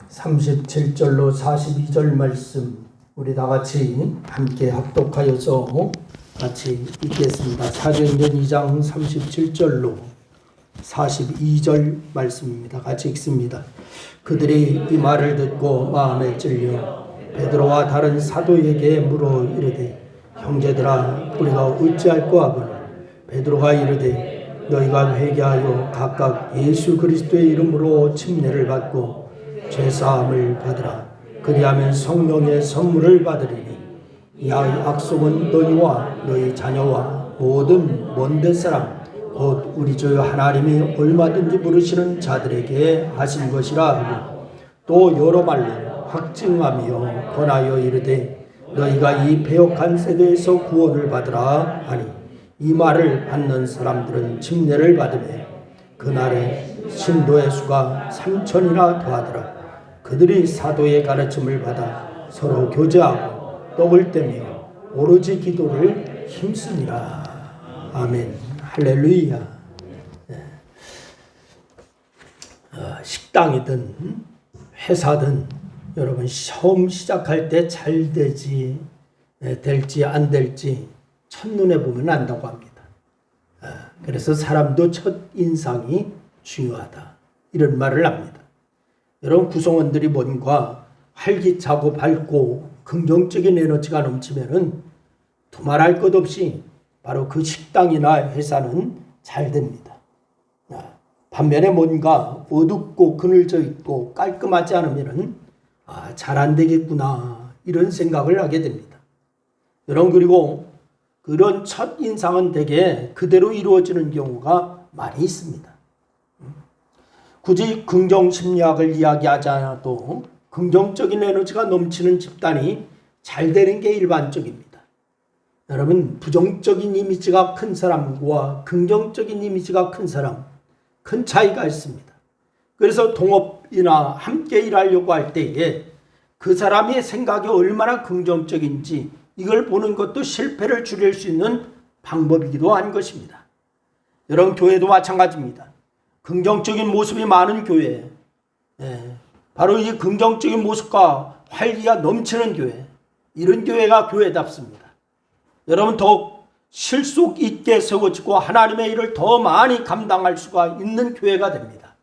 37절로 42절 말씀 우리 다 같이 함께 합독하여서 같이 읽겠습니다. 사도행전 2장 37절로 42절 말씀입니다. 같이 읽습니다. 그들이 이 말을 듣고 마음에 찔려 베드로와 다른 사도에게 물어 이르되 형제들아 우리가 어찌할꼬 하거늘 베드로가 이르되 너희가 회개하여 각각 예수 그리스도의 이름으로 침례를 받고 죄사함을 받으라. 그리하면 성령의 선물을 받으리니 이 약속은 너희와 너희 자녀와 모든 먼데 사람 곧 우리 주 하나님이 얼마든지 부르시는 자들에게 하신 것이라 하고 또 여러 말로 확증하며 권하여 이르되 너희가 이 패역한 세대에서 구원을 받으라 하니 이 말을 받는 사람들은 침례를 받으며 그날에 신도의 수가 3,000이나 더하더라. 그들이 사도의 가르침을 받아 서로 교제하고 떡을 떼며 오로지 기도를 힘쓰니라. 아멘. 할렐루야. 식당이든 회사든 여러분 처음 시작할 때 잘 될지 안 될지 첫눈에 보면 안다고 합니다. 그래서 사람도 첫 인상이 중요하다. 이런 말을 합니다. 여러분 구성원들이 뭔가 활기차고 밝고 긍정적인 에너지가 넘치면은 두말할 것 없이 바로 그 식당이나 회사는 잘 됩니다. 반면에 뭔가 어둡고 그늘져 있고 깔끔하지 않으면은 잘 안 되겠구나 이런 생각을 하게 됩니다. 여러분 그리고 그런 첫 인상은 대개 그대로 이루어지는 경우가 많이 있습니다. 굳이 긍정 심리학을 이야기하지 않아도 긍정적인 에너지가 넘치는 집단이 잘 되는 게 일반적입니다. 여러분 부정적인 이미지가 큰 사람과 긍정적인 이미지가 큰 사람 큰 차이가 있습니다. 그래서 동업이나 함께 일하려고 할 때에 그 사람의 생각이 얼마나 긍정적인지 이걸 보는 것도 실패를 줄일 수 있는 방법이기도 한 것입니다. 여러분 교회도 마찬가지입니다. 긍정적인 모습이 많은 교회, 바로 이 긍정적인 모습과 활기가 넘치는 교회, 이런 교회가 교회답습니다. 여러분 더욱 실속 있게 세워지고 하나님의 일을 더 많이 감당할 수가 있는 교회가 됩니다.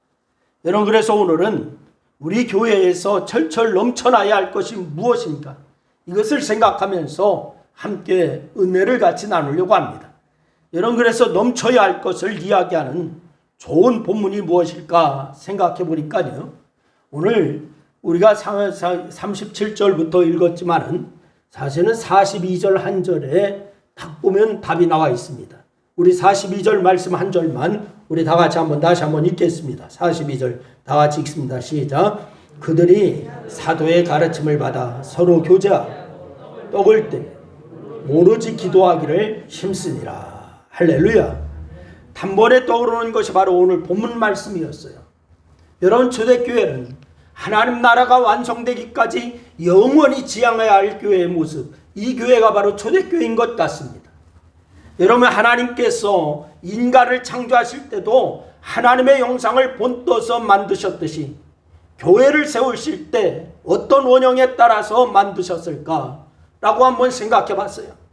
여러분 그래서 오늘은 우리 교회에서 철철 넘쳐나야 할 것이 무엇인가 이것을 생각하면서 함께 은혜를 같이 나누려고 합니다. 여러분 그래서 넘쳐야 할 것을 이야기하는 좋은 본문이 무엇일까 생각해 보니까요. 오늘 우리가 37절부터 읽었지만은 사실은 42절 한 절에 딱 보면 답이 나와 있습니다. 우리 42절 말씀 한 절만 우리 다 같이 다시 한번 읽겠습니다. 42절 다 같이 읽습니다. 시작. 그들이 사도의 가르침을 받아 서로 교제하고 떡을 떼며 오로지 기도하기를 힘쓰니라. 할렐루야. 단번에 떠오르는 것이 바로 오늘 본문 말씀이었어요. 여러분 초대교회는 하나님 나라가 완성되기까지 영원히 지향해야 할 교회의 모습, 이 교회가 바로 초대교회인 것 같습니다. 여러분 하나님께서 인간을 창조하실 때도 하나님의 형상을 본떠서 만드셨듯이 교회를 세우실 때 어떤 원형에 따라서 만드셨을까라고 한번 생각해 봤어요.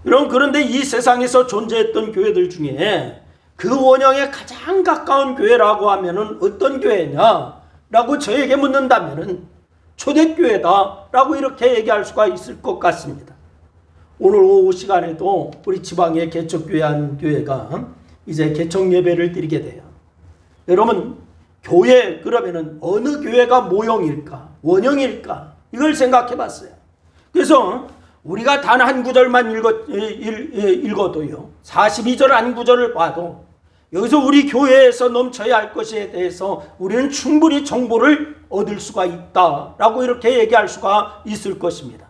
여러분 그런데 이 세상에서 존재했던 교회들 중에 그 원형에 가장 가까운 교회라고 하면은 어떤 교회냐라고 저에게 묻는다면은 초대교회다라고 이렇게 얘기할 수가 있을 것 같습니다. 오늘 오후 시간에도 우리 지방의 개척교회 한 교회가 이제 개척 예배를 드리게 돼요. 여러분 교회 그러면은 어느 교회가 모형일까 원형일까 이걸 생각해 봤어요. 그래서 우리가 단 한 구절만 읽어도요. 42절 한 구절을 봐도 여기서 우리 교회에서 넘쳐야 할 것에 대해서 우리는 충분히 정보를 얻을 수가 있다라고 이렇게 얘기할 수가 있을 것입니다.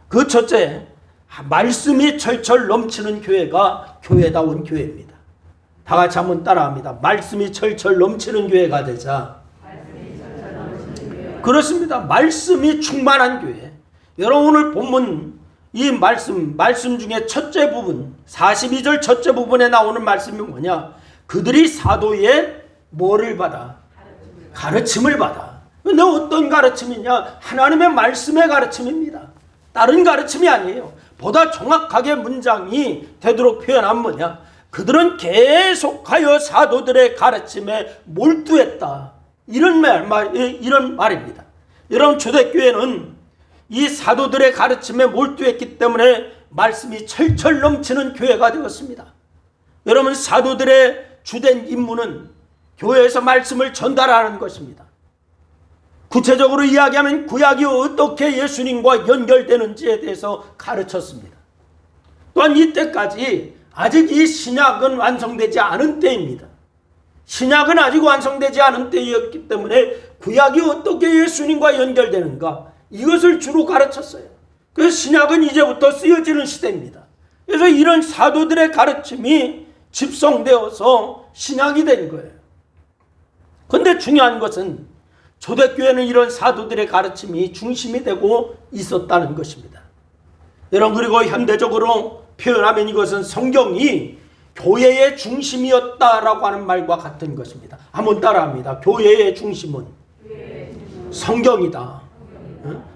그 첫째, 말씀이 철철 넘치는 교회가 교회다운 교회입니다. 다 같이 한번 따라합니다. 말씀이 철철 넘치는 교회가 되자. 그렇습니다. 말씀이 충만한 교회. 여러분 오늘 본문 이 말씀 중에 첫째 부분 42절 첫째 부분에 나오는 말씀이 뭐냐? 그들이 사도의 뭐를 받아? 가르침을 받아. 근데 어떤 가르침이냐? 하나님의 말씀의 가르침입니다. 다른 가르침이 아니에요. 보다 정확하게 문장이 되도록 표현한 뭐냐? 그들은 계속하여 사도들의 가르침에 몰두했다. 이런 말입니다. 여러분, 초대교회는 이 사도들의 가르침에 몰두했기 때문에 말씀이 철철 넘치는 교회가 되었습니다. 여러분, 사도들의 주된 임무는 교회에서 말씀을 전달하는 것입니다. 구체적으로 이야기하면 구약이 어떻게 예수님과 연결되는지에 대해서 가르쳤습니다. 또한 이때까지 아직 이 신약은 완성되지 않은 때입니다. 신약은 아직 완성되지 않은 때였기 때문에 구약이 어떻게 예수님과 연결되는가, 이것을 주로 가르쳤어요. 그래서 신약은 이제부터 쓰여지는 시대입니다. 그래서 이런 사도들의 가르침이 집성되어서 신약이 된 거예요. 그런데 중요한 것은 초대교회는 이런 사도들의 가르침이 중심이 되고 있었다는 것입니다. 여러분, 그리고 현대적으로 표현하면 이것은 성경이 교회의 중심이었다라고 하는 말과 같은 것입니다. 한번 따라합니다. 교회의 중심은 성경이다.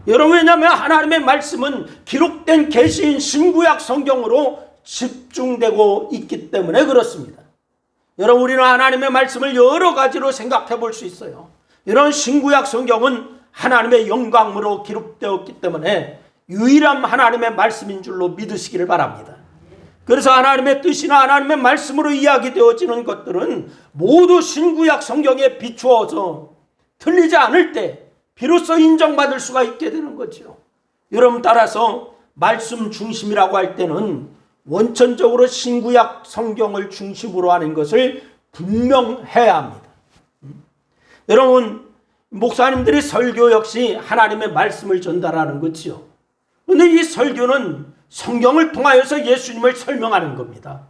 여러분, 왜냐하면 하나님의 말씀은 기록된 계시인 신구약 성경으로 집중되고 있기 때문에 그렇습니다. 여러분, 우리는 하나님의 말씀을 여러 가지로 생각해 볼 수 있어요. 이런 신구약 성경은 하나님의 영광으로 기록되었기 때문에 유일한 하나님의 말씀인 줄로 믿으시기를 바랍니다. 그래서 하나님의 뜻이나 하나님의 말씀으로 이야기되어지는 것들은 모두 신구약 성경에 비추어서 틀리지 않을 때 비로소 인정받을 수가 있게 되는 거죠. 여러분, 따라서 말씀 중심이라고 할 때는 원천적으로 신구약 성경을 중심으로 하는 것을 분명해야 합니다. 여러분, 목사님들이 설교 역시 하나님의 말씀을 전달하는 거지요. 그런데 이 설교는 성경을 통하여서 예수님을 설명하는 겁니다.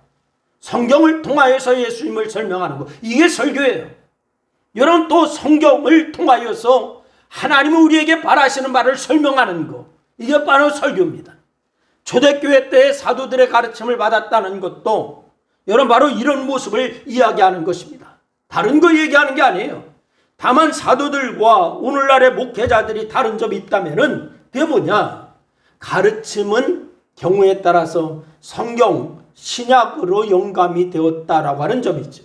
성경을 통하여서 예수님을 설명하는 것, 이게 설교예요. 여러분, 또 성경을 통하여서 하나님은 우리에게 바라시는 바를 설명하는 것, 이게 바로 설교입니다. 초대교회 때 사도들의 가르침을 받았다는 것도 여러분 바로 이런 모습을 이야기하는 것입니다. 다른 거 얘기하는 게 아니에요. 다만 사도들과 오늘날의 목회자들이 다른 점이 있다면은 그게 뭐냐? 가르침은 경우에 따라서 성경, 신약으로 영감이 되었다라고 하는 점이죠.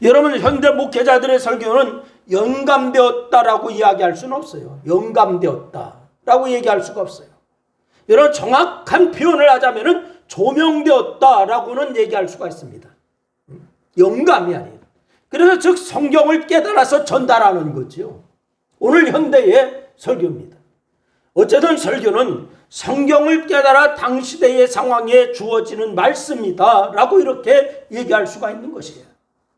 여러분, 현대 목회자들의 설교는 영감되었다라고 이야기할 수는 없어요. 영감되었다라고 얘기할 수가 없어요. 여러분, 정확한 표현을 하자면은 조명되었다라고는 얘기할 수가 있습니다. 영감이 아니에요. 그래서 즉 성경을 깨달아서 전달하는 거죠. 오늘 현대의 설교입니다. 어쨌든 설교는 성경을 깨달아 당시대의 상황에 주어지는 말씀이다라고 이렇게 얘기할 수가 있는 것이에요.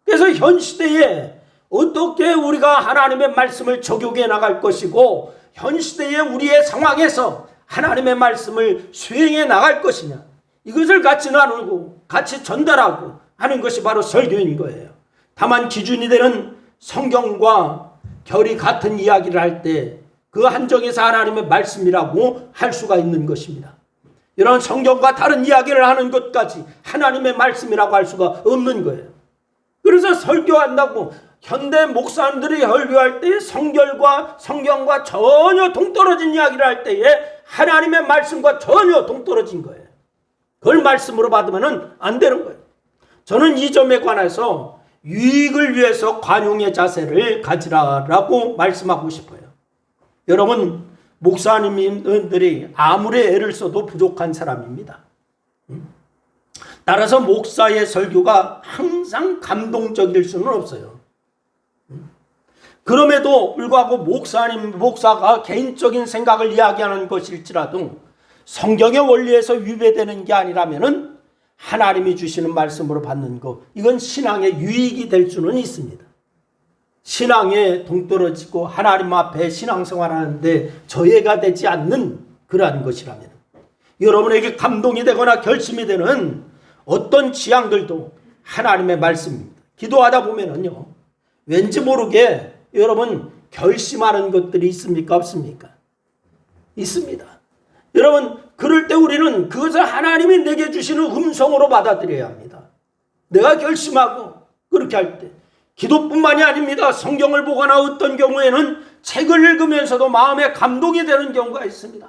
그래서 현 시대에 어떻게 우리가 하나님의 말씀을 적용해 나갈 것이고 현 시대의 우리의 상황에서 하나님의 말씀을 수행해 나갈 것이냐, 이것을 같이 나누고 같이 전달하고 하는 것이 바로 설교인 거예요. 다만 기준이 되는 성경과 결이 같은 이야기를 할 때 그 한정에서 하나님의 말씀이라고 할 수가 있는 것입니다. 이런 성경과 다른 이야기를 하는 것까지 하나님의 말씀이라고 할 수가 없는 거예요. 그래서 설교한다고 현대 목사님들이 설교할 때 성경과 전혀 동떨어진 이야기를 할 때에 하나님의 말씀과 전혀 동떨어진 거예요. 그걸 말씀으로 받으면 안 되는 거예요. 저는 이 점에 관해서 유익을 위해서 관용의 자세를 가지라라고 말씀하고 싶어요. 여러분, 목사님들이 아무리 애를 써도 부족한 사람입니다. 따라서 목사의 설교가 항상 감동적일 수는 없어요. 그럼에도 불구하고 목사가 개인적인 생각을 이야기하는 것일지라도 성경의 원리에서 위배되는 게 아니라면은 하나님이 주시는 말씀으로 받는 것, 이건 신앙의 유익이 될 수는 있습니다. 신앙에 동떨어지고 하나님 앞에 신앙생활하는데 저해가 되지 않는 그러한 것이라면, 여러분에게 감동이 되거나 결심이 되는 어떤 지향들도 하나님의 말씀입니다. 기도하다 보면은요, 왠지 모르게 여러분 결심하는 것들이 있습니까? 없습니까? 있습니다. 여러분, 그럴 때 우리는 그것을 하나님이 내게 주시는 음성으로 받아들여야 합니다. 내가 결심하고 그렇게 할 때 기도뿐만이 아닙니다. 성경을 보거나 어떤 경우에는 책을 읽으면서도 마음에 감동이 되는 경우가 있습니다.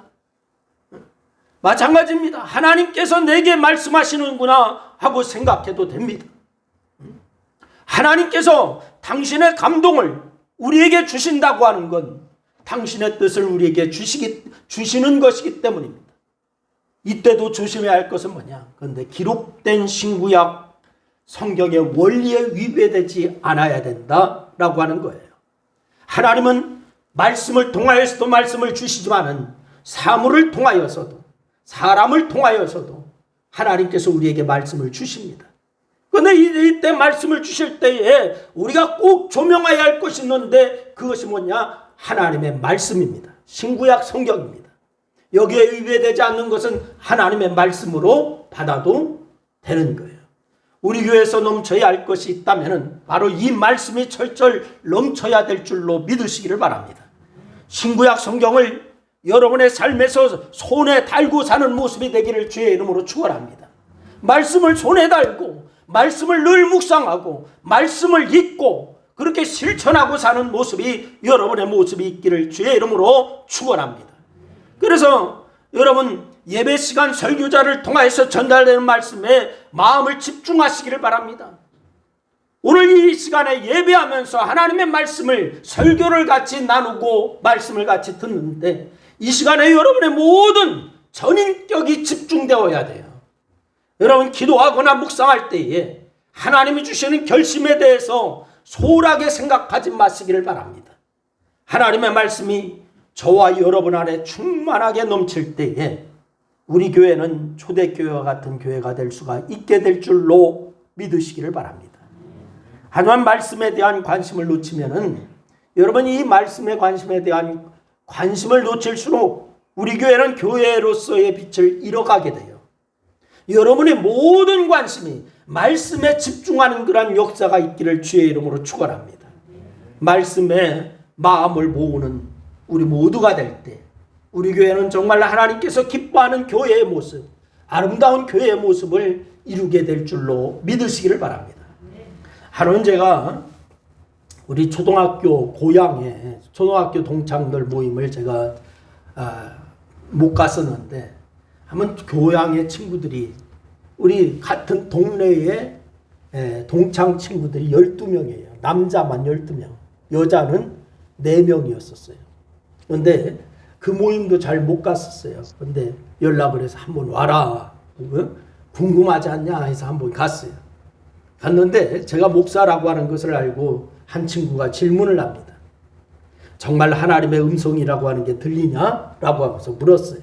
마찬가지입니다. 하나님께서 내게 말씀하시는구나 하고 생각해도 됩니다. 하나님께서 당신의 감동을 우리에게 주신다고 하는 건 당신의 뜻을 우리에게 주시는 것이기 때문입니다. 이때도 조심해야 할 것은 뭐냐? 그런데 기록된 신구약 성경의 원리에 위배되지 않아야 된다라고 하는 거예요. 하나님은 말씀을 통하여서도 말씀을 주시지만은 사물을 통하여서도 사람을 통하여서도 하나님께서 우리에게 말씀을 주십니다. 그런데 이때 말씀을 주실 때에 우리가 꼭 조명해야 할 것이 있는데 그것이 뭐냐? 하나님의 말씀입니다. 신구약 성경입니다. 여기에 위배되지 않는 것은 하나님의 말씀으로 받아도 되는 거예요. 우리 교회에서 넘쳐야 할 것이 있다면 바로 이 말씀이 철철 넘쳐야 될 줄로 믿으시기를 바랍니다. 신구약 성경을 여러분의 삶에서 손에 달고 사는 모습이 되기를 주의 이름으로 축원합니다. 말씀을 손에 달고 말씀을 늘 묵상하고 말씀을 읽고 그렇게 실천하고 사는 모습이 여러분의 모습이 있기를 주의 이름으로 축원합니다. 그래서 여러분 예배 시간 설교자를 통해서 전달되는 말씀에 마음을 집중하시기를 바랍니다. 오늘 이 시간에 예배하면서 하나님의 말씀을 설교를 같이 나누고 말씀을 같이 듣는데 이 시간에 여러분의 모든 전인격이 집중되어야 돼요. 여러분 기도하거나 묵상할 때에 하나님이 주시는 결심에 대해서 소홀하게 생각하지 마시기를 바랍니다. 하나님의 말씀이 저와 여러분 안에 충만하게 넘칠 때에 우리 교회는 초대교회와 같은 교회가 될 수가 있게 될 줄로 믿으시기를 바랍니다. 하지만 말씀에 대한 관심을 놓치면은 여러분 이 말씀의 관심에 대한 관심을 놓칠수록 우리 교회는 교회로서의 빛을 잃어가게 돼요. 여러분의 모든 관심이 말씀에 집중하는 그런 역사가 있기를 주의 이름으로 축원합니다. 말씀에 마음을 모으는 우리 모두가 될 때 우리 교회는 정말 하나님께서 기뻐하는 교회의 모습, 아름다운 교회의 모습을 이루게 될 줄로 믿으시기를 바랍니다. 하루는 제가 우리 초등학교 고향에 초등학교 동창들 모임을 제가 못 갔었는데 한번 교양의 친구들이 우리 같은 동네에 동창 친구들이 12명이에요. 남자만 12명, 여자는 4명이었었어요. 그런데 그 모임도 잘 못 갔었어요. 그런데 연락을 해서 한번 와라. 궁금하지 않냐 해서 한번 갔어요. 갔는데 제가 목사라고 하는 것을 알고 한 친구가 질문을 합니다. 정말 하나님의 음성이라고 하는 게 들리냐라고 하면서 물었어요.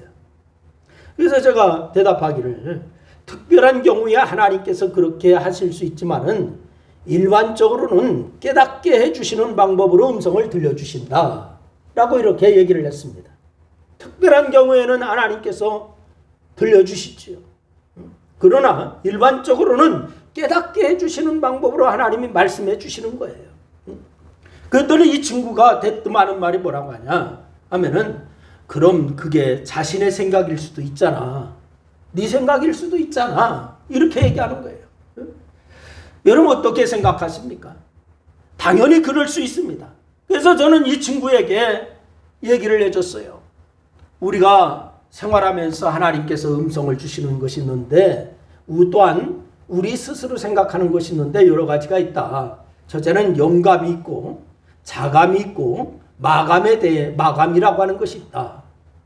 그래서 제가 대답하기를 특별한 경우에 하나님께서 그렇게 하실 수 있지만은 일반적으로는 깨닫게 해주시는 방법으로 음성을 들려주신다 라고 이렇게 얘기를 했습니다. 특별한 경우에는 하나님께서 들려주시지요. 그러나 일반적으로는 깨닫게 해주시는 방법으로 하나님이 말씀해 주시는 거예요. 그랬더니 이 친구가 대뜸 하는 말이 뭐라고 하냐 하면은 그럼 그게 자신의 생각일 수도 있잖아. 네 생각일 수도 있잖아. 이렇게 얘기하는 거예요. 여러분 어떻게 생각하십니까? 당연히 그럴 수 있습니다. 그래서 저는 이 친구에게 얘기를 해줬어요. 우리가 생활하면서 하나님께서 음성을 주시는 것이 있는데 또한 우리 스스로 생각하는 것이 있는데 여러 가지가 있다. 첫째는 영감이 있고 자감이 있고 마감에 대해 마감이라고 하는 것이 있다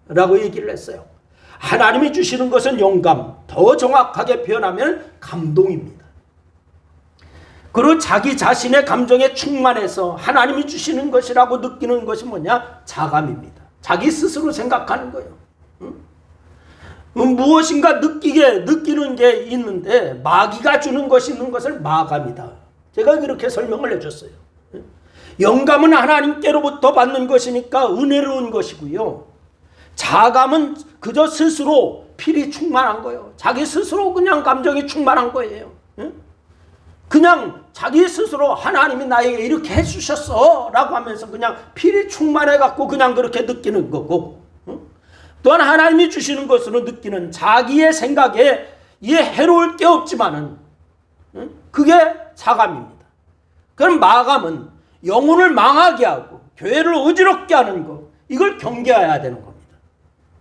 라고 얘기를 했어요. 하나님이 주시는 것은 영감, 더 정확하게 표현하면 감동입니다. 그리고 자기 자신의 감정에 충만해서 하나님이 주시는 것이라고 느끼는 것이 뭐냐? 자감입니다. 자기 스스로 생각하는 거예요. 무엇인가 느끼는 게 있는데 마귀가 주는 것이 있는 것을 마감이다. 제가 그렇게 설명을 해줬어요. 영감은 하나님께로부터 받는 것이니까 은혜로운 것이고요. 자감은 그저 스스로 필이 충만한 거예요. 자기 스스로 그냥 감정이 충만한 거예요. 그냥 자기 스스로 하나님이 나에게 이렇게 해주셨어 라고 하면서 그냥 필이 충만해갖고 그냥 그렇게 느끼는 거고, 또한 하나님이 주시는 것으로 느끼는 자기의 생각에 이에 해로울 게 없지만은 그게 자감입니다. 그럼 마감은 영혼을 망하게 하고 교회를 어지럽게 하는 것, 이걸 경계해야 되는 겁니다.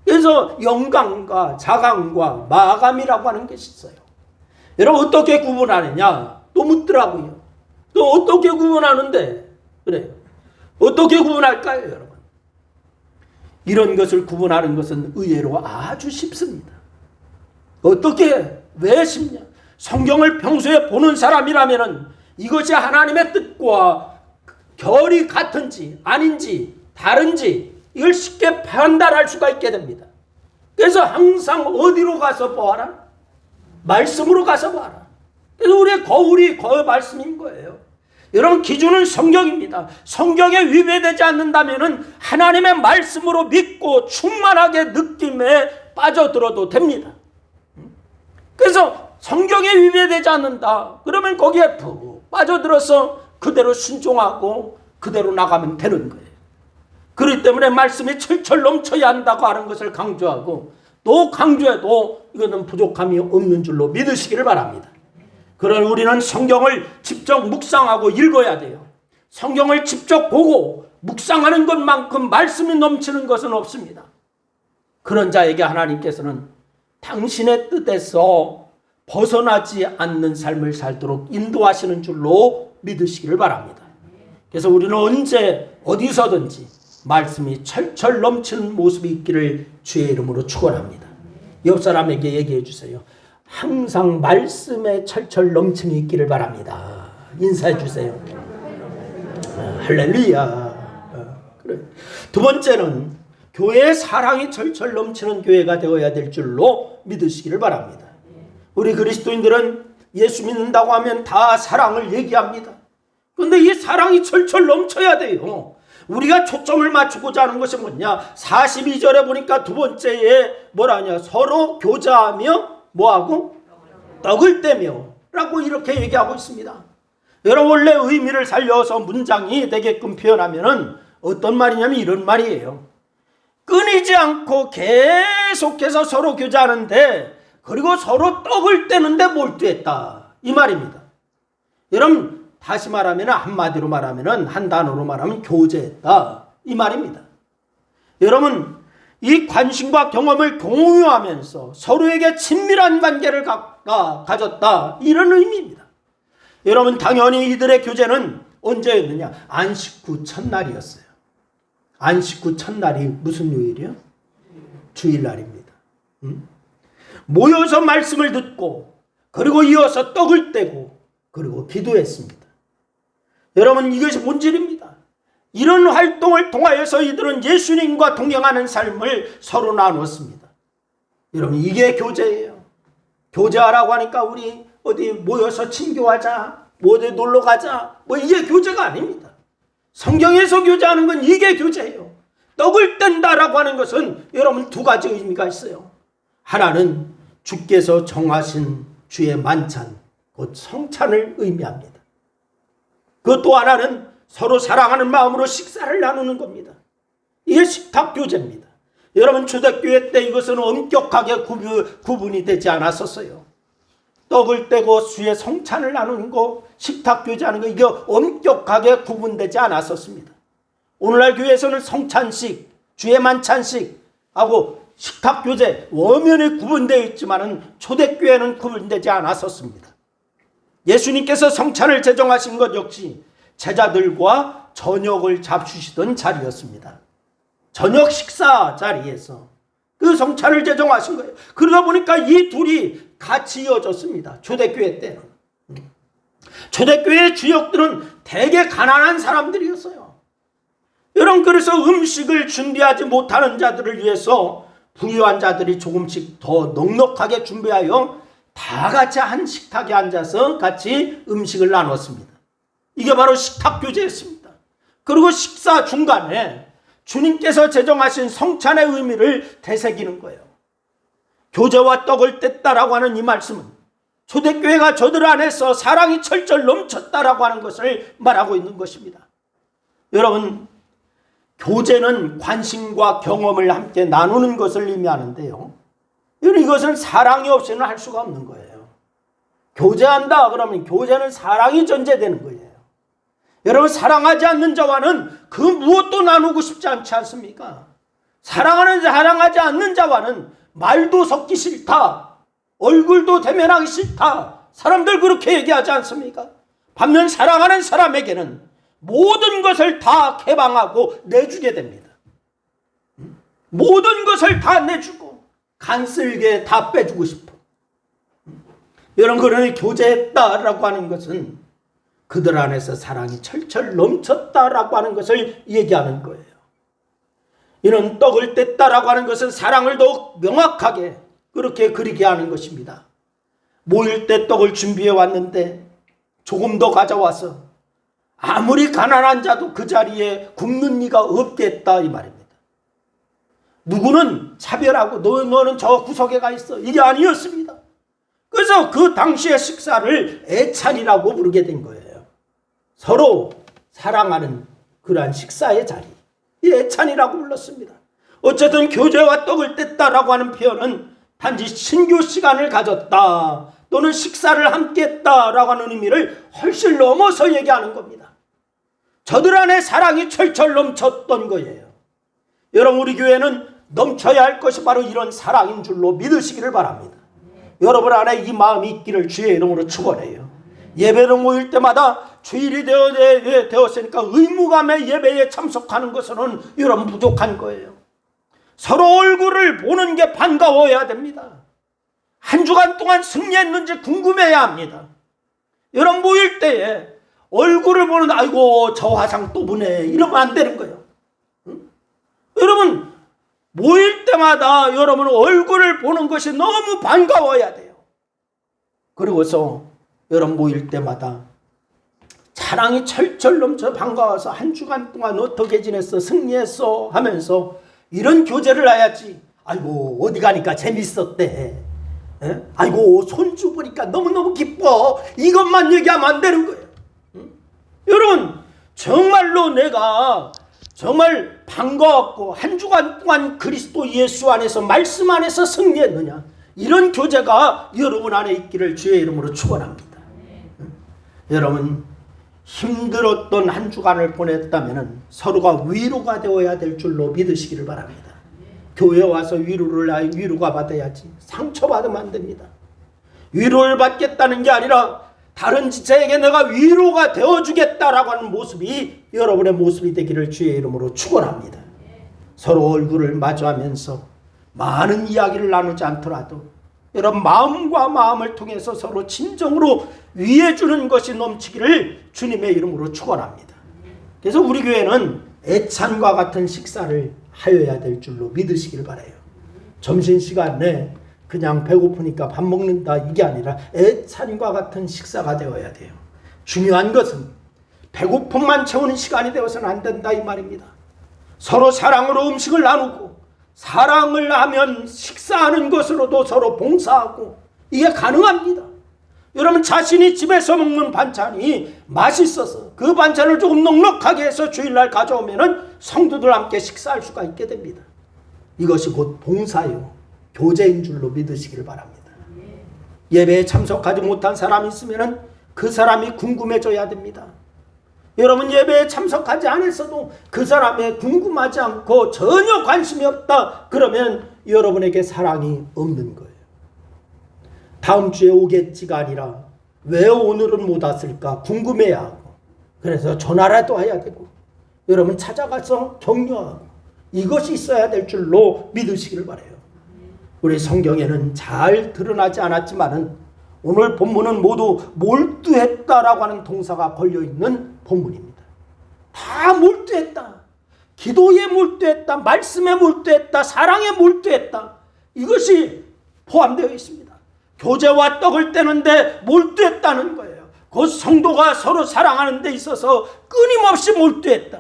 그래서 영감과 자감과 마감이라고 하는 것이 있어요. 여러분 어떻게 구분하느냐? 또 묻더라고요. 또 어떻게 구분하는데? 그래요. 어떻게 구분할까요, 여러분? 이런 것을 구분하는 것은 의외로 아주 쉽습니다. 어떻게? 왜 쉽냐? 성경을 평소에 보는 사람이라면 이것이 하나님의 뜻과 결이 같은지 아닌지 다른지 이걸 쉽게 판단할 수가 있게 됩니다. 그래서 항상 어디로 가서 보아라? 말씀으로 가서 봐라. 그래서 우리의 거울이 그 말씀인 거예요. 여러분 기준은 성경입니다. 성경에 위배되지 않는다면 하나님의 말씀으로 믿고 충만하게 느낌에 빠져들어도 됩니다. 그래서 성경에 위배되지 않는다. 그러면 거기에 푹 빠져들어서 그대로 순종하고 그대로 나가면 되는 거예요. 그렇기 때문에 말씀이 철철 넘쳐야 한다고 하는 것을 강조하고 또 강조해도 이것은 부족함이 없는 줄로 믿으시기를 바랍니다. 그러나 우리는 성경을 직접 묵상하고 읽어야 돼요. 성경을 직접 보고 묵상하는 것만큼 말씀이 넘치는 것은 없습니다. 그런 자에게 하나님께서는 당신의 뜻에서 벗어나지 않는 삶을 살도록 인도하시는 줄로 믿으시기를 바랍니다. 그래서 우리는 언제 어디서든지 말씀이 철철 넘치는 모습이 있기를 주의 이름으로 축원합니다. 옆 사람에게 얘기해 주세요. 항상 말씀에 철철 넘침이 있기를 바랍니다. 인사해 주세요. 할렐루야. 그래. 두 번째는 교회의 사랑이 철철 넘치는 교회가 되어야 될 줄로 믿으시기를 바랍니다. 우리 그리스도인들은 예수 믿는다고 하면 다 사랑을 얘기합니다. 그런데 이 사랑이 철철 넘쳐야 돼요. 우리가 초점을 맞추고자 하는 것이 뭐냐? 42절에 보니까 두 번째에 뭐라냐? 서로 교제하며 뭐하고? 떡을 떼며 라고 이렇게 얘기하고 있습니다. 여러분 원래 의미를 살려서 문장이 되게끔 표현하면 어떤 말이냐면 이런 말이에요. 끊이지 않고 계속해서 서로 교제하는데 그리고 서로 떡을 떼는데 몰두했다. 이 말입니다. 여러분 다시 말하면 한마디로 말하면 한 단어로 말하면 교제했다. 이 말입니다. 여러분 이 관심과 경험을 공유하면서 서로에게 친밀한 관계를 가졌다. 이런 의미입니다. 여러분 당연히 이들의 교제는 언제였느냐? 안식 후 첫날이었어요. 안식 후 첫날이 무슨 요일이요? 주일날입니다. 모여서 말씀을 듣고 그리고 이어서 떡을 떼고 그리고 기도했습니다. 여러분 이것이 본질입니다. 이런 활동을 통하여서 이들은 예수님과 동행하는 삶을 서로 나누었습니다. 여러분 이게 교제예요. 교제하라고 하니까 우리 어디 모여서 친교하자, 어디 놀러 가자, 뭐 이게 교제가 아닙니다. 성경에서 교제하는 건 이게 교제예요. 떡을 뗀다라고 하는 것은 여러분 두 가지 의미가 있어요. 하나는 주께서 정하신 주의 만찬, 곧 성찬을 의미합니다. 그 또 하나는 서로 사랑하는 마음으로 식사를 나누는 겁니다. 이게 식탁교제입니다. 여러분 초대교회 때 이것은 엄격하게 구분이 되지 않았었어요. 떡을 떼고 주의 성찬을 나누는 거, 식탁교제하는 거 이게 엄격하게 구분되지 않았었습니다. 오늘날 교회에서는 성찬식, 주의 만찬식 하고 식탁교제 엄연히 구분되어 있지만 초대교회는 구분되지 않았었습니다. 예수님께서 성찬을 제정하신 것 역시 제자들과 저녁을 잡수시던 자리였습니다. 저녁 식사 자리에서 그 성찬을 제정하신 거예요. 그러다 보니까 이 둘이 같이 이어졌습니다. 초대교회 때는. 초대교회의 주역들은 되게 가난한 사람들이었어요. 여러분 그래서 음식을 준비하지 못하는 자들을 위해서 부유한 자들이 조금씩 더 넉넉하게 준비하여 다 같이 한 식탁에 앉아서 같이 음식을 나눴습니다. 이게 바로 식탁교제였습니다. 그리고 식사 중간에 주님께서 제정하신 성찬의 의미를 되새기는 거예요. 교제와 떡을 뗐다라고 하는 이 말씀은 초대교회가 저들 안에서 사랑이 철철 넘쳤다라고 하는 것을 말하고 있는 것입니다. 여러분 교제는 관심과 경험을 함께 나누는 것을 의미하는데요. 이것은 사랑이 없이는 할 수가 없는 거예요. 교제한다 그러면 교제는 사랑이 전제되는 거예요. 여러분, 사랑하지 않는 자와는 그 무엇도 나누고 싶지 않지 않습니까? 사랑하지 않는 자와는 말도 섞기 싫다, 얼굴도 대면하기 싫다, 사람들 그렇게 얘기하지 않습니까? 반면 사랑하는 사람에게는 모든 것을 다 개방하고 내주게 됩니다. 모든 것을 다 내주고 간쓸게 다 빼주고 싶어. 여러분, 그러니 교제했다라고 하는 것은 그들 안에서 사랑이 철철 넘쳤다라고 하는 것을 얘기하는 거예요. 이는 떡을 뗐다라고 하는 것은 사랑을 더욱 명확하게 그렇게 그리게 하는 것입니다. 모일 때 떡을 준비해 왔는데 조금 더 가져와서 아무리 가난한 자도 그 자리에 굶는 이가 없겠다, 이 말입니다. 누구는 차별하고 너는 저 구석에 가 있어, 이게 아니었습니다. 그래서 그 당시의 식사를 애찬이라고 부르게 된 거예요. 서로 사랑하는 그러한 식사의 자리, 이 애찬이라고 불렀습니다. 어쨌든 교제와 떡을 뗐다라고 하는 표현은 단지 신교 시간을 가졌다 또는 식사를 함께 했다라고 하는 의미를 훨씬 넘어서 얘기하는 겁니다. 저들 안에 사랑이 철철 넘쳤던 거예요. 여러분, 우리 교회는 넘쳐야 할 것이 바로 이런 사랑인 줄로 믿으시기를 바랍니다. 여러분 안에 이 마음이 있기를 주의 이름으로 축원해요. 예배를 모일 때마다 주일이 되었으니까 의무감의 예배에 참석하는 것은 여러분 부족한 거예요. 서로 얼굴을 보는 게 반가워야 됩니다. 한 주간 동안 승리했는지 궁금해야 합니다. 여러분, 모일 때에 얼굴을 보는, 아이고 저 화상 또 보네, 이러면 안 되는 거예요. 응? 여러분, 모일 때마다 여러분 얼굴을 보는 것이 너무 반가워야 돼요. 그리고서 여러분 모일 때마다 사랑이 철철 넘쳐 반가워서 한 주간 동안 어떻게 지냈어, 승리했어 하면서 이런 교제를 해야지. 아이고 어디 가니까 재밌었대, 아이고 손주 보니까 너무너무 기뻐, 이것만 얘기하면 안 되는 거예요. 여러분, 정말로 내가 정말 반가웠고 한 주간 동안 그리스도 예수 안에서 말씀 안에서 승리했느냐, 이런 교제가 여러분 안에 있기를 주의 이름으로 축원합니다. 여러분, 힘들었던 한 주간을 보냈다면 서로가 위로가 되어야 될 줄로 믿으시기를 바랍니다. 교회 와서 위로가 받아야지 상처받으면 안 됩니다. 위로를 받겠다는 게 아니라 다른 지체에게 내가 위로가 되어주겠다라고 하는 모습이 여러분의 모습이 되기를 주의 이름으로 축원합니다. 서로 얼굴을 마주하면서 많은 이야기를 나누지 않더라도 여러분 마음과 마음을 통해서 서로 진정으로 위해주는 것이 넘치기를 주님의 이름으로 축원합니다. 그래서 우리 교회는 애찬과 같은 식사를 하여야 될 줄로 믿으시길 바라요. 점심시간에 그냥 배고프니까 밥 먹는다, 이게 아니라 애찬과 같은 식사가 되어야 돼요. 중요한 것은 배고픔만 채우는 시간이 되어서는 안 된다, 이 말입니다. 서로 사랑으로 음식을 나누고 사랑을 하면 식사하는 것으로도 서로 봉사하고 이게 가능합니다. 여러분, 자신이 집에서 먹는 반찬이 맛있어서 그 반찬을 조금 넉넉하게 해서 주일날 가져오면 성도들 함께 식사할 수가 있게 됩니다. 이것이 곧 봉사요, 교제인 줄로 믿으시기를 바랍니다. 예배에 참석하지 못한 사람이 있으면 그 사람이 궁금해져야 됩니다. 여러분, 예배에 참석하지 않았어도 그 사람에 궁금하지 않고 전혀 관심이 없다, 그러면 여러분에게 사랑이 없는 거예요. 다음 주에 오겠지가 아니라 왜 오늘은 못 왔을까 궁금해야 하고, 그래서 전화라도 해야 되고 여러분 찾아가서 격려하고, 이것이 있어야 될 줄로 믿으시기를 바라요. 우리 성경에는 잘 드러나지 않았지만은 오늘 본문은 모두 몰두했다라고 하는 동사가 걸려있는 본문입니다. 다 몰두했다. 기도에 몰두했다. 말씀에 몰두했다. 사랑에 몰두했다. 이것이 포함되어 있습니다. 교제와 떡을 떼는데 몰두했다는 거예요. 그 성도가 서로 사랑하는 데 있어서 끊임없이 몰두했다.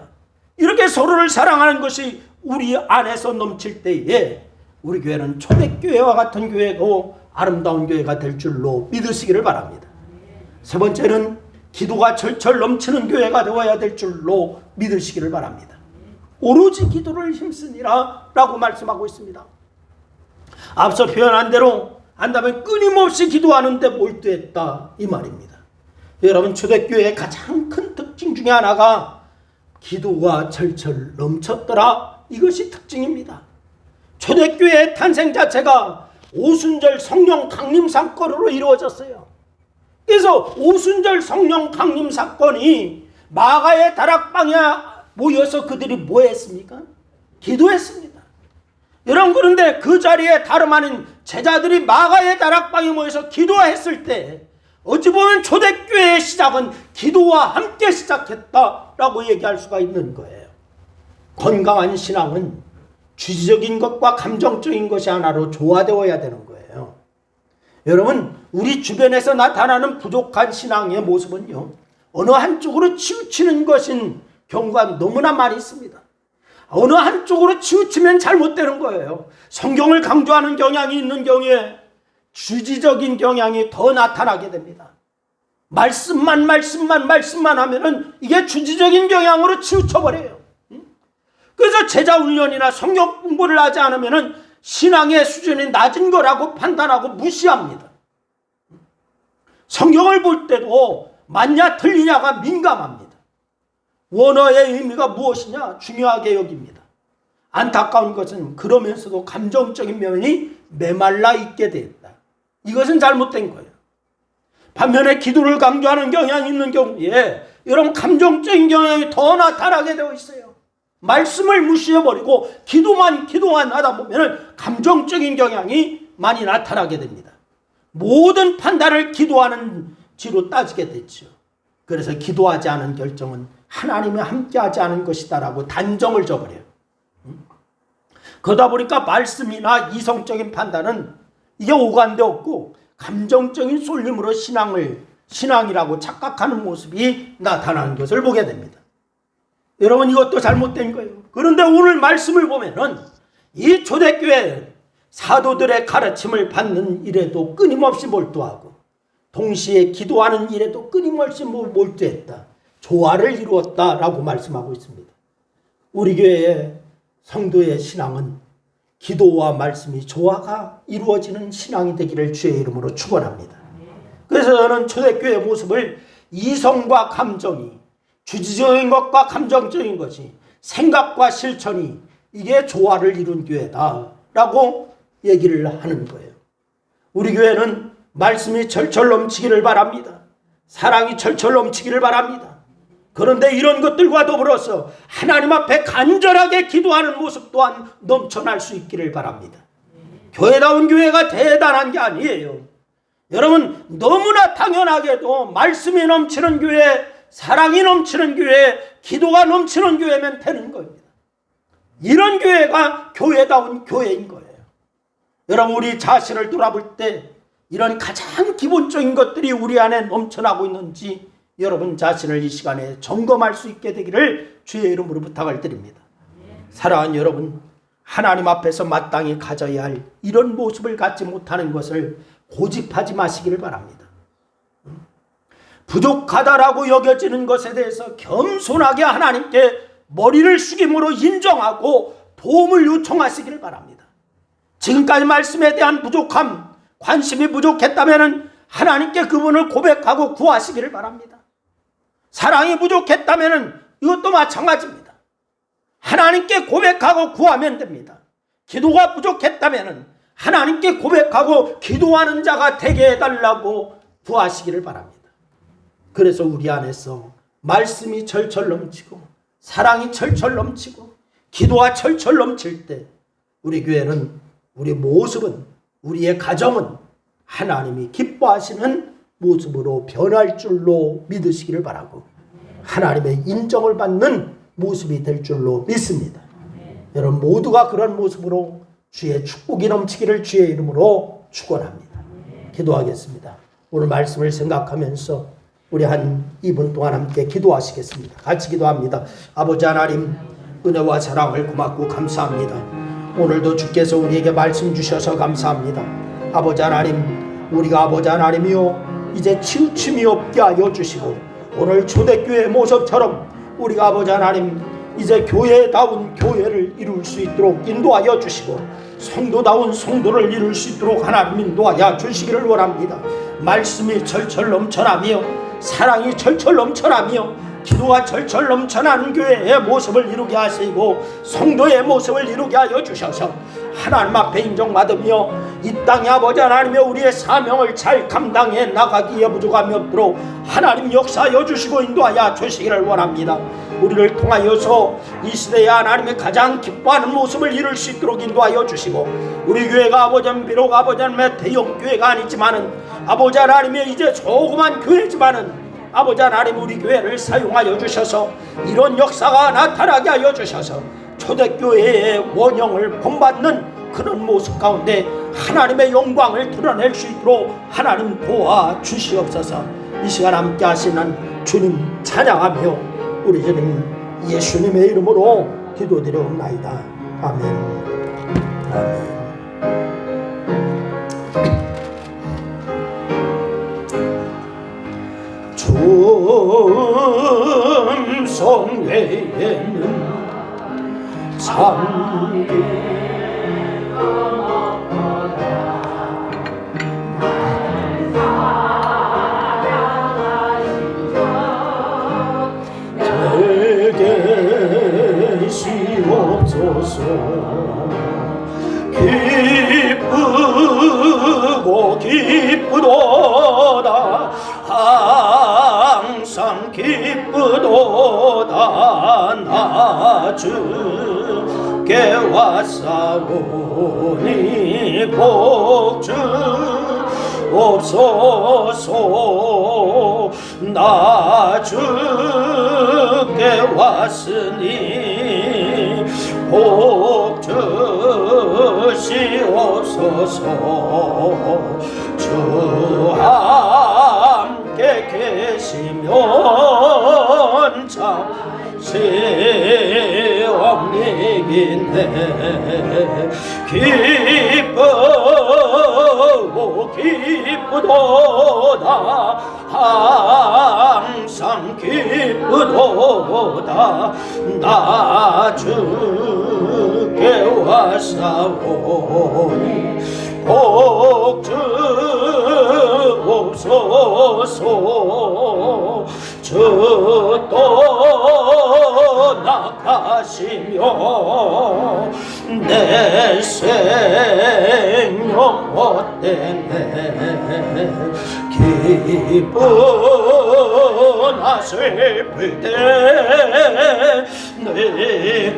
이렇게 서로를 사랑하는 것이 우리 안에서 넘칠 때에 우리 교회는 초대교회와 같은 교회고 아름다운 교회가 될 줄로 믿으시기를 바랍니다. 세 번째는 기도가 절철 넘치는 교회가 되어야 될 줄로 믿으시기를 바랍니다. 오로지 기도를 힘쓰니라 라고 말씀하고 있습니다. 앞서 표현한 대로 한다면 끊임없이 기도하는데 몰두했다, 이 말입니다. 여러분, 초대교회의 가장 큰 특징 특징 중에 하나가 기도가 철철 넘쳤더라. 이것이 특징입니다. 초대교회의 탄생 자체가 오순절 성령 강림 사건으로 이루어졌어요. 그래서 오순절 성령 강림 사건이 마가의 다락방에 모여서 그들이 뭐 했습니까? 기도했습니다. 여러분, 그런데 그 자리에 다름 아닌 제자들이 마가의 다락방에 모여서 기도했을 때 어찌 보면 초대교회의 시작은 기도와 함께 시작했다라고 얘기할 수가 있는 거예요. 건강한 신앙은 주지적인 것과 감정적인 것이 하나로 조화되어야 되는 거예요. 여러분, 우리 주변에서 나타나는 부족한 신앙의 모습은요, 어느 한쪽으로 치우치는 것인 경우가 너무나 많이 있습니다. 어느 한쪽으로 치우치면 잘못되는 거예요. 성경을 강조하는 경향이 있는 경우에 주지적인 경향이 더 나타나게 됩니다. 말씀만 하면은 이게 주지적인 경향으로 치우쳐버려요. 그래서 제자 훈련이나 성경 공부를 하지 않으면은 신앙의 수준이 낮은 거라고 판단하고 무시합니다. 성경을 볼 때도 맞냐 틀리냐가 민감합니다. 원어의 의미가 무엇이냐 중요하게 여깁니다. 안타까운 것은 그러면서도 감정적인 면이 메말라 있게 되었다. 이것은 잘못된 거예요. 반면에 기도를 강조하는 경향이 있는 경우에 이런 감정적인 경향이 더 나타나게 되어 있어요. 말씀을 무시해버리고 기도만 하다 보면 감정적인 경향이 많이 나타나게 됩니다. 모든 판단을 기도하는 지로 따지게 됐죠. 그래서 기도하지 않은 결정은 하나님이 함께하지 않은 것이다라고 단정을 져버려요. 그러다 보니까 말씀이나 이성적인 판단은 이게 오간데 없고 감정적인 쏠림으로 신앙이라고 착각하는 모습이 나타나는 것을 보게 됩니다. 여러분, 이것도 잘못된 거예요. 그런데 오늘 말씀을 보면은 이 초대교회 사도들의 가르침을 받는 일에도 끊임없이 몰두하고 동시에 기도하는 일에도 끊임없이 몰두했다. 조화를 이루었다라고 말씀하고 있습니다. 우리 교회의 성도의 신앙은 기도와 말씀이 조화가 이루어지는 신앙이 되기를 주의 이름으로 축원합니다. 그래서 저는 초대교회의 모습을 이성과 감정이, 주지적인 것과 감정적인 것이, 생각과 실천이 이게 조화를 이룬 교회다라고 얘기를 하는 거예요. 우리 교회는 말씀이 철철 넘치기를 바랍니다. 사랑이 철철 넘치기를 바랍니다. 그런데 이런 것들과 더불어서 하나님 앞에 간절하게 기도하는 모습 또한 넘쳐날 수 있기를 바랍니다. 교회다운 교회가 대단한 게 아니에요. 여러분, 너무나 당연하게도 말씀이 넘치는 교회, 사랑이 넘치는 교회, 기도가 넘치는 교회면 되는 겁니다. 이런 교회가 교회다운 교회인 거예요. 여러분, 우리 자신을 돌아볼 때 이런 가장 기본적인 것들이 우리 안에 넘쳐나고 있는지 여러분 자신을 이 시간에 점검할 수 있게 되기를 주의 이름으로 부탁을 드립니다. 사랑하는 여러분, 하나님 앞에서 마땅히 가져야 할 이런 모습을 갖지 못하는 것을 고집하지 마시기를 바랍니다. 부족하다라고 여겨지는 것에 대해서 겸손하게 하나님께 머리를 숙임으로 인정하고 도움을 요청하시기를 바랍니다. 지금까지 말씀에 대한 부족함, 관심이 부족했다면 하나님께 그분을 고백하고 구하시기를 바랍니다. 사랑이 부족했다면 이것도 마찬가지입니다. 하나님께 고백하고 구하면 됩니다. 기도가 부족했다면 하나님께 고백하고 기도하는 자가 되게 해달라고 구하시기를 바랍니다. 그래서 우리 안에서 말씀이 철철 넘치고 사랑이 철철 넘치고 기도가 철철 넘칠 때 우리 교회는, 우리 모습은, 우리의 가정은 하나님이 기뻐하시는 모습으로 변할 줄로 믿으시기를 바라고 하나님의 인정을 받는 모습이 될 줄로 믿습니다. 여러분 모두가 그런 모습으로 주의 축복이 넘치기를 주의 이름으로 축원합니다. 기도하겠습니다. 오늘 말씀을 생각하면서 우리 한 2분 동안 함께 기도하시겠습니다. 같이 기도합니다. 아버지 하나님, 은혜와 사랑을 고맙고 감사합니다. 오늘도 주께서 우리에게 말씀 주셔서 감사합니다. 아버지 하나님, 우리가 아버지 하나님이요 이제 치우침이 없게 하여 주시고 오늘 초대교회 모습처럼 우리가 아버지 하나님 이제 교회다운 교회를 이룰 수 있도록 인도하여 주시고 성도다운 성도를 이룰 수 있도록 하나님 인도하여 주시기를 원합니다. 말씀이 철철 넘쳐나며 사랑이 철철 넘쳐나며 기도가 절철 넘쳐나는 교회의 모습을 이루게 하시고 성도의 모습을 이루게 하여 주셔서 하나님 앞에 인정받으며 이 땅에 아버지 하나님의 우리의 사명을 잘 감당해 나가기에 부족함이 없도록 하나님 역사하여 주시고 인도하여 주시기를 원합니다. 우리를 통하여서 이 시대에 하나님의 가장 기뻐하는 모습을 이룰 수 있도록 인도하여 주시고 우리 교회가 아버지는 비록 아버지 하나님의 대형 교회가 아니지만은 아버지 하나님의 이제 조그만 교회지만은 아버지 하나님 우리 교회를 사용하여 주셔서 이런 역사가 나타나게 하여 주셔서 초대교회의 원형을 본받는 그런 모습 가운데 하나님의 영광을 드러낼 수 있도록 하나님 도와주시옵소서. 이 시간 함께 하시는 주님 찬양하며 우리 주님 예수님의 이름으로 기도드려옵나이다. 아멘. 아멘. 충성 외에는 제게 시옵소서. 기쁘고 기쁘도다 항상 기쁘도다 나 주께 왔사오니 복주 없소서. 나 주께 왔으니 복 주시옵소서. 주 함께 계시면 잠시 옵니긴데 기쁘고 기쁘도다 항상 기쁘도다 나 주께 왔사오니 복 주옵소서. 주 떠나가시며 내 생명 헛되네. 기쁘나 슬플 때 늘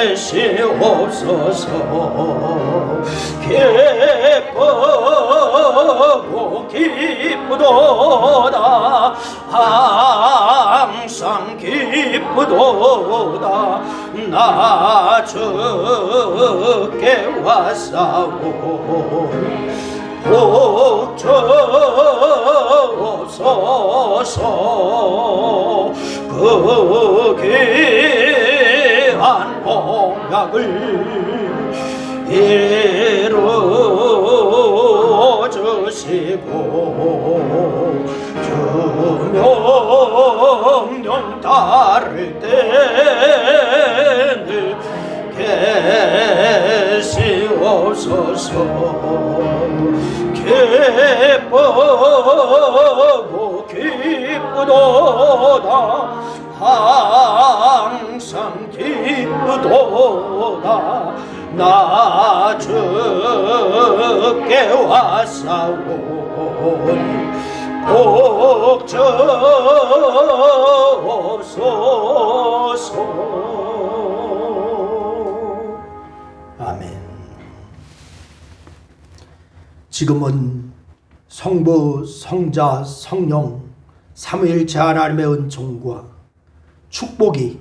계시옵소서. 기쁘고 기쁘도다 항상 기쁘도다 나 주께 왔사오니 복 주옵소서. 그 귀한 언약을 이루어 주시고 주 명령 따를 때는 계시옵소서. 기쁘고 기쁘도다 항상 기쁘도다 나 주께 왔사오니 복 주옵소서. 아멘. 지금은 성부, 성자, 성령 삼위일체 하나님의 은총과 축복이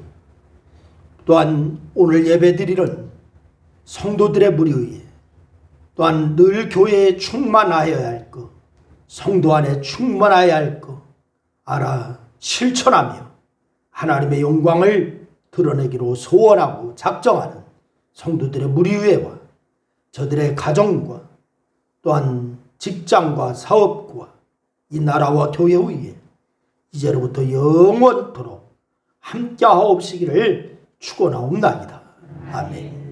또한 오늘 예배드리는 성도들의 무리 위에 또한 늘 교회에 충만하여야 할 것, 성도 안에 충만하여야 할 것 알아 실천하며 하나님의 영광을 드러내기로 소원하고 작정하는 성도들의 무리 위에와 저들의 가정과 또한 직장과 사업과 이 나라와 교회 위에 이제로부터 영원토록 함께하옵시기를 축원하옵나이다. 아멘.